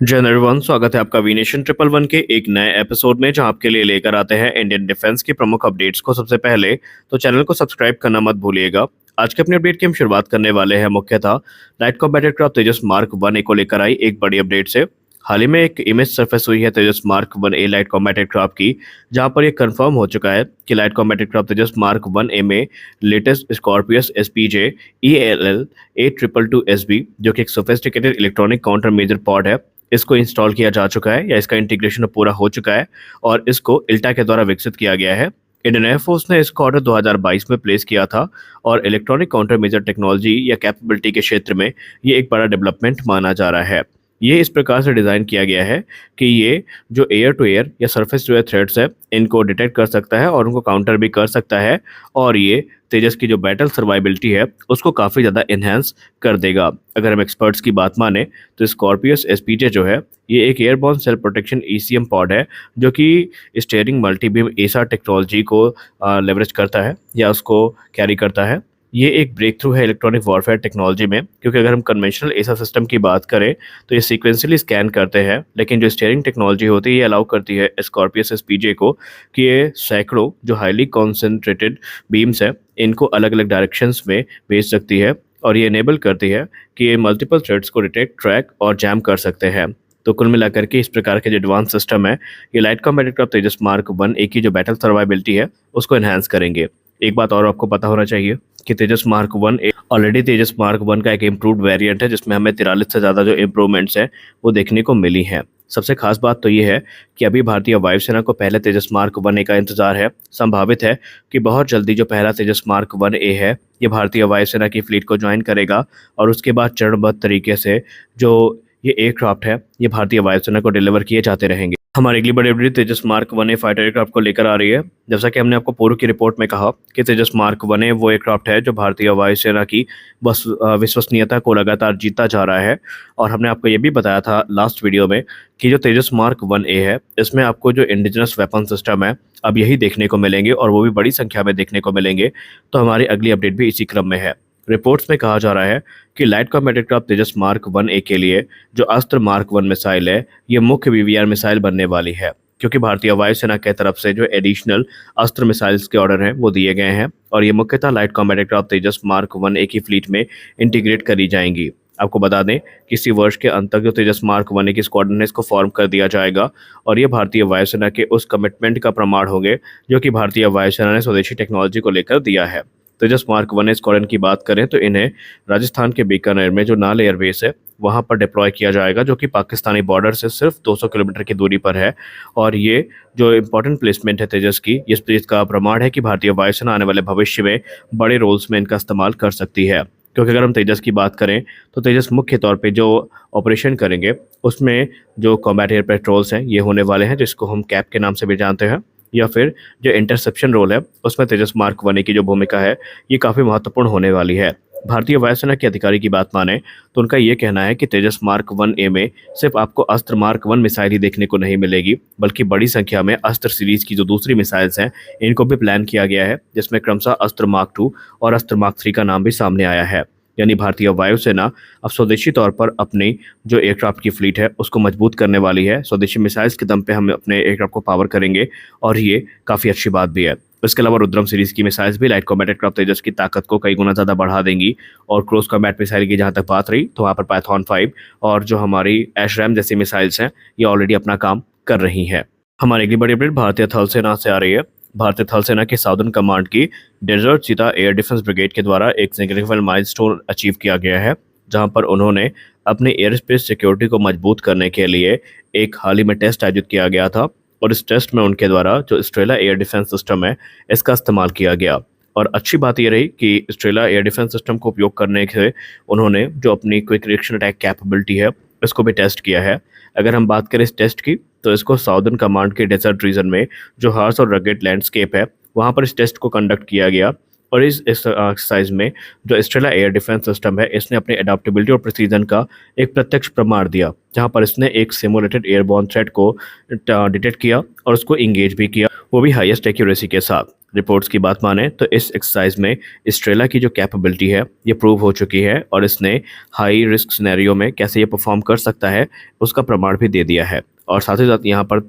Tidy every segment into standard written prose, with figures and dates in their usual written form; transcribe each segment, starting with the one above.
जय हिंद एवरीवन, स्वागत है आपका वीनेशन ट्रिपल वन के एक नए एपिसोड में जहां आपके लिए लेकर आते हैं इंडियन डिफेंस की प्रमुख अपडेट्स को सबसे पहले। तो चैनल को सब्सक्राइब करना मत भूलिएगा। आज के अपने अपडेट की हम शुरुआत करने वाले हैं मुख्यतः light combat aircraft Tejas mark 1A को लेकर आई एक बड़ी अपडेट से। हाल ही में एक इमेज सरफेस हुई है Tejas mark 1A light combat aircraft की, जहां पर यह कंफर्म हो चुका है कि light combat aircraft Tejas mark 1A में latest Scorpius SPJ ELL 8222SB, जो कि एक sophisticated electronic counter measure pod है, इसको इंस्टॉल किया जा चुका है या इसका इंटीग्रेशन पूरा हो चुका है और इसको इल्टा के द्वारा विकसित किया गया है। इंडियन एयरफोर्स ने इसका ऑर्डर 2022 में प्लेस किया था और इलेक्ट्रॉनिक काउंटर मेजर टेक्नोलॉजी या कैपेबिलिटी के क्षेत्र में ये एक बड़ा डेवलपमेंट माना जा रहा है। ये इस प्रकार से डिज़ाइन किया गया है कि ये जो एयर टू एयर या सरफेस टू एयर थ्रेट्स है, इनको डिटेक्ट कर सकता है और उनको काउंटर भी कर सकता है, और ये तेजस की जो बैटल सर्वाइबिलिटी है उसको काफ़ी ज़्यादा इन्हेंस कर देगा। अगर हम एक्सपर्ट्स की बात माने तो स्कॉर्पियस SPJ जो है, ये एक airborne self protection ECM pod है, जो कि स्टीयरिंग मल्टीबीम एसा टेक्नोलॉजी को लेवरेज करता है या उसको कैरी करता है। ये एक ब्रेक थ्रू है इलेक्ट्रॉनिक वॉरफेयर टेक्नोलॉजी में, क्योंकि अगर हम कन्वेंशनल एसा सिस्टम की बात करें तो ये सीक्वेंशियली स्कैन करते हैं, लेकिन जो स्टीयरिंग टेक्नोलॉजी होती है ये अलाउ करती है स्कॉर्पियस SPJ को कि ये सैकड़ों जो हाईली कॉन्सेंट्रेटेड बीम्स है इनको अलग अलग डायरेक्शंस में भेज सकती है, और ये इनेबल करती है कि ये मल्टीपल थ्रेड्स को डिटेक्ट, ट्रैक और जैम कर सकते हैं। तो कुल मिलाकर के इस प्रकार के जो एडवांस सिस्टम है ये light combat aircraft Tejas mark 1A की जो बैटल सर्वाइबिलिटी है उसको एनहांस करेंगे। एक बात और आपको पता होना चाहिए कि तेजस मार्क 1A ऑलरेडी तेजस मार्क 1 का एक इम्प्रूव्ड वेरिएंट है, जिसमें हमें 43 से ज़्यादा जो इम्प्रूवमेंट्स हैं वो देखने को मिली हैं। सबसे खास बात तो ये है कि अभी भारतीय वायुसेना को पहले तेजस मार्क 1A का इंतजार है। संभावित है कि बहुत जल्दी जो पहला तेजस मार्क 1A है ये भारतीय वायुसेना की फ्लीट को ज्वाइन करेगा, और उसके बाद चरणबद्ध तरीके से जो ये एयरक्राफ्ट है ये भारतीय वायुसेना को डिलीवर किए जाते रहेंगे। हमारी अगली बड़ी अपडेट तेजस मार्क 1A फाइटर एयरक्राफ्ट को लेकर आ रही है। जैसा कि हमने आपको पूर्व की रिपोर्ट में कहा कि तेजस मार्क 1A वो एयरक्राफ्ट है जो भारतीय वायुसेना की विश्वसनीयता को लगातार जीतता जा रहा है, और हमने आपको ये भी बताया था लास्ट वीडियो में कि जो तेजस मार्क 1A है इसमें आपको जो इंडिजिनस वेपन सिस्टम है अब यही देखने को मिलेंगे, और वो भी बड़ी संख्या में देखने को मिलेंगे। तो हमारी अगली अपडेट भी इसी क्रम में है। रिपोर्ट्स में कहा जा रहा है कि light combat aircraft Tejas mark 1A के लिए जो अस्त्र मार्क 1 मिसाइल है ये मुख्य BVR मिसाइल बनने वाली है, क्योंकि भारतीय वायुसेना की तरफ से जो एडिशनल अस्त्र मिसाइल्स के ऑर्डर हैं वो दिए गए हैं, और ये मुख्यतः light combat aircraft Tejas mark 1A की फ्लीट में इंटीग्रेट करी जाएंगी। आपको बता दें कि इसी वर्ष के अंत तक जो तेजस मार्क 1A की स्क्वाड्रन है इसको फॉर्म कर दिया जाएगा, और ये भारतीय वायुसेना के उस कमिटमेंट का प्रमाण होंगे जो कि भारतीय वायुसेना ने स्वदेशी टेक्नोलॉजी को लेकर दिया है। तेजस मार्क 1A स्क्वाड्रन की बात करें तो इन्हें राजस्थान के बीकानेर में जो नाल एयरबेस है वहां पर डिप्लॉय किया जाएगा, जो कि पाकिस्तानी बॉर्डर से सिर्फ 200 किलोमीटर की दूरी पर है। और ये जो इम्पोर्टेंट प्लेसमेंट है तेजस की, इस चीज़ का प्रमाण है कि भारतीय वायुसेना आने वाले भविष्य में बड़े रोल्स में इनका इस्तेमाल कर सकती है। क्योंकि अगर हम तेजस की बात करें तो तेजस मुख्य तौर पे जो ऑपरेशन करेंगे उसमें जो कॉम्बैट एयर पेट्रोल्स हैं ये होने वाले हैं, जिसको हम कैप के नाम से भी जानते हैं, या फिर जो इंटरसेप्शन रोल है उसमें तेजस मार्क 1A की जो भूमिका है ये काफ़ी महत्वपूर्ण होने वाली है। भारतीय वायुसेना के अधिकारी की बात माने तो उनका ये कहना है कि तेजस मार्क 1A में सिर्फ आपको अस्त्र मार्क 1 मिसाइल ही देखने को नहीं मिलेगी, बल्कि बड़ी संख्या में अस्त्र सीरीज की जो दूसरी मिसाइल्स हैं इनको भी प्लान किया गया है, जिसमें क्रमशः अस्त्र मार्क 2 और अस्त्र मार्क 3 का नाम भी सामने आया है। यानी भारतीय वायुसेना अब स्वदेशी तौर पर अपनी जो एयरक्राफ्ट की फ्लीट है उसको मजबूत करने वाली है। स्वदेशी मिसाइल्स के दम पे हम अपने एयरक्राफ्ट को पावर करेंगे, और ये काफ़ी अच्छी बात भी है। इसके अलावा रुद्रम सीरीज की मिसाइल्स भी लाइट कॉम्बैट एयरक्राफ्ट तेजस की ताकत को कई गुना ज़्यादा बढ़ा देंगी। और क्लोज कॉम्बैट मिसाइल की जहाँ तक बात रही तो वहाँ पर पाइथॉन 5 और जो हमारी एशरैम जैसी मिसाइल्स हैं ये ऑलरेडी अपना काम कर रही हैं। हमारी अगली बड़ी अपडेट भारतीय थल सेना से आ रही है। भारतीय थल सेना के साउदर्न कमांड की डेजर्ट चीता एयर डिफेंस ब्रिगेड के द्वारा एक सिग्निफिकेंट माइलस्टोन अचीव किया गया है, जहां पर उन्होंने अपने एयर स्पेस सिक्योरिटी को मजबूत करने के लिए एक हाल ही में टेस्ट आयोजित किया गया था, और इस टेस्ट में उनके द्वारा जो स्ट्रेला एयर डिफेंस सिस्टम है इसका इस्तेमाल किया गया। और अच्छी बात यह रही कि स्ट्रेला एयर डिफेंस सिस्टम को उपयोग करने से उन्होंने जो अपनी क्विक रिएक्शन अटैक कैपेबिलिटी है इसको भी टेस्ट किया है। अगर हम बात करें इस टेस्ट की तो इसको साउदर्न कमांड के डेजर्ट रीजन में जो हार्श और रगेड लैंडस्केप है वहाँ पर इस टेस्ट को कंडक्ट किया गया, और इस एक्सरसाइज में जो स्टेला एयर डिफेंस सिस्टम है, इसने अपनी एडाप्टेबिलिटी और प्रिसीजन का एक प्रत्यक्ष प्रमाण दिया, जहां पर इसने एक सिमुलेटेड एयरबॉर्न थ्रेट को डिटेक्ट किया और उसको इंगेज भी किया, वो भी हाईएस्ट एक्यूरेसी के साथ। रिपोर्ट्स की बात माने तो इस एक्सरसाइज में स्ट्रेला की जो कैपेबिलिटी है ये प्रूव हो चुकी है और इसने हाई रिस्क सिनेरियो में कैसे ये परफॉर्म कर सकता है उसका प्रमाण भी दे दिया है। और साथ ही साथ यहाँ पर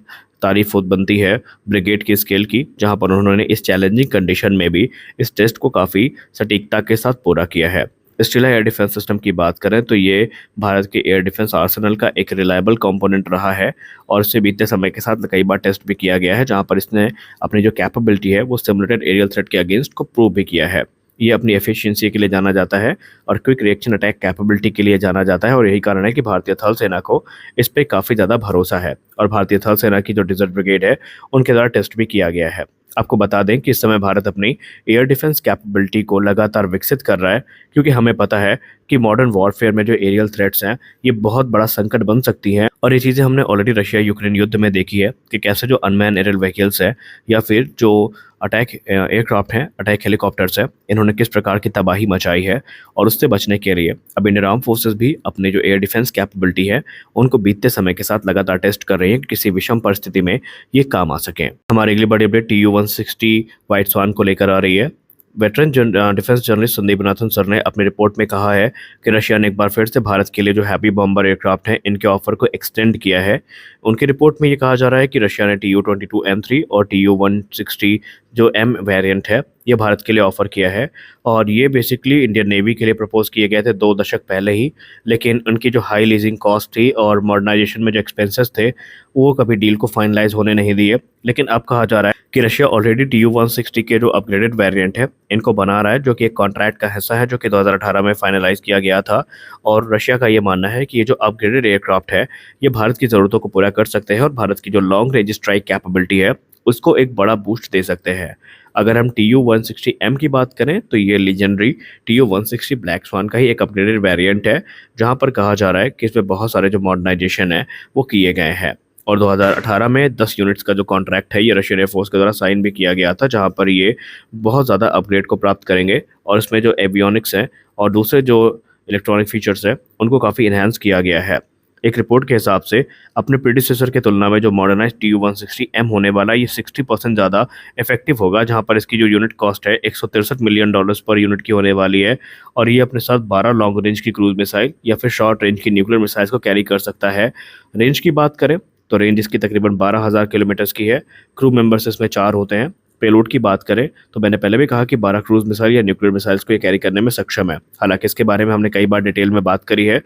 तारीफ बनती है ब्रिगेड की स्केल की, जहाँ पर उन्होंने इस चैलेंजिंग कंडीशन में भी इस टेस्ट को काफ़ी सटीकता के साथ पूरा किया है। स्टेला एयर डिफेंस सिस्टम की बात करें तो ये भारत के एयर डिफेंस आर्सेनल का एक रिलायबल कंपोनेंट रहा है और इसे बीते समय के साथ कई बार टेस्ट भी किया गया है, जहां पर इसने अपनी जो कैपेबिलिटी है वो सिमुलेटेड एरियल थ्रेट के अगेंस्ट को प्रूव भी किया है। ये अपनी एफिशिएंसी के लिए जाना जाता है और क्विक रिएक्शन अटैक कैपेबिलिटी के लिए जाना जाता है और यही कारण है कि भारतीय थल सेना को इस पे काफ़ी ज़्यादा भरोसा है और भारतीय थल सेना की जो डिजर्ट ब्रिगेड है उनके द्वारा टेस्ट भी किया गया है। आपको बता दें कि इस समय भारत अपनी एयर डिफेंस कैपेबिलिटी को लगातार विकसित कर रहा है, क्योंकि हमें पता है कि मॉडर्न वॉरफेयर में जो एरियल थ्रेट्स हैं ये बहुत बड़ा संकट बन सकती हैं और ये चीज़ें हमने ऑलरेडी रशिया यूक्रेन युद्ध में देखी है कि कैसे जो अनमैन एरियल व्हीकल्स है या फिर जो अटैक एयरक्राफ्ट हैं, अटैक हेलीकॉप्टर्स हैं, इन्होंने किस प्रकार की तबाही मचाई है। और उससे बचने के लिए अब इंडियन आर्म फोर्सेस भी अपने जो एयर डिफेंस कैपेबिलिटी है उनको बीतते समय के साथ लगातार टेस्ट कर रही है कि किसी विषम परिस्थिति में ये काम आ सकें। हमारी अगली बड़ी अपडेट TU-160 व्हाइट स्वान को लेकर आ रही है। Veteran defence journalist Sandeep Nathan sir ने अपनी रिपोर्ट में कहा है कि रशिया ने एक बार फिर से भारत के लिए जो हैवी बॉम्बर एयरक्राफ्ट हैं इनके ऑफर को एक्सटेंड किया है। उनकी रिपोर्ट में ये कहा जा रहा है कि रशिया ने TU-22M3 और TU-160 जो M वेरिएंट है ये भारत के लिए ऑफर किया है और ये बेसिकली इंडियन नेवी के लिए प्रपोज किए गए थे 2 दशक पहले ही, लेकिन उनकी जो हाई लीजिंग कॉस्ट थी और मॉडर्नाइजेशन में जो एक्सपेंसेस थे वो कभी डील को फाइनलाइज होने नहीं दिए। लेकिन अब कहा जा रहा है कि रशिया ऑलरेडी TU-160 के जो अपग्रेडेड वेरिएंट है इनको बना रहा है, जो कि एक कॉन्ट्रैक्ट का हिस्सा है जो कि 2018 में फाइनलाइज किया गया था। और रशिया का ये मानना है कि ये जो अपग्रेडेड एयरक्राफ्ट है ये भारत की ज़रूरतों को पूरा कर सकते हैं और भारत की जो लॉन्ग रेंज स्ट्राइक कैपेबिलिटी है उसको एक बड़ा बूस्ट दे सकते हैं। अगर हम TU-160M की बात करें तो ये लीजेंडरी TU-160 ब्लैक स्वान का ही एक अपग्रेडेड वेरिएंट है, जहां पर कहा जा रहा है कि इसमें बहुत सारे जो मॉडर्नाइजेशन है वो किए गए हैं। और 2018 में 10 यूनिट्स का जो कॉन्ट्रैक्ट है ये रशियन एयरफोर्स के द्वारा साइन भी किया गया था, जहां पर ये बहुत ज़्यादा अपग्रेड को प्राप्त करेंगे और इसमें जो एवियोनिक्स हैं और दूसरे जो इलेक्ट्रॉनिक फीचर्स हैं उनको काफ़ी इन्हांस किया गया है। एक रिपोर्ट के हिसाब से अपने प्रीडिसेसर के तुलना में जो मॉडर्नाइज्ड TU-160M होने वाला ये 60% ज़्यादा इफेक्टिव होगा, जहां पर इसकी जो यूनिट कॉस्ट है $163 मिलियन पर यूनिट की होने वाली है और ये अपने साथ 12 लॉन्ग रेंज की क्रूज मिसाइल या फिर शॉर्ट रेंज की न्यूक्लियर मिसाइल्स को कैरी कर सकता है। रेंज की बात करें तो रेंज इसकी तकरीबन 12,000 किलोमीटर्स की है। क्रू मेंबर्स इसमें 4 होते हैं। पेलोड की बात करें तो मैंने पहले भी कहा कि 12 क्रूज मिसाइल या न्यूक्लियर मिसाइल्स को ये कैरी करने में सक्षम है। हालांकि इसके बारे में हमने कई बार डिटेल में बात करी है,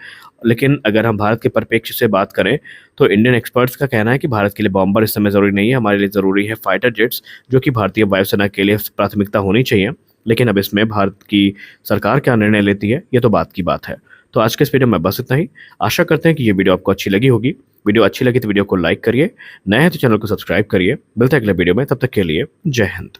लेकिन अगर हम भारत के परिप्रेक्ष्य से बात करें तो इंडियन एक्सपर्ट्स का कहना है कि भारत के लिए बॉम्बर इस समय ज़रूरी नहीं है, हमारे लिए ज़रूरी है फाइटर जेट्स, जो कि भारतीय वायुसेना के लिए प्राथमिकता होनी चाहिए। लेकिन अब इसमें भारत की सरकार क्या निर्णय लेती है ये तो बात की बात है। तो आज के इस वीडियो में बस इतना ही। आशा करते हैं कि ये वीडियो आपको अच्छी लगी होगी। वीडियो अच्छी लगी तो वीडियो को लाइक करिए, नए हैं तो चैनल को सब्सक्राइब करिए। मिलते हैं अगले वीडियो में, तब तक के लिए जय हिंद।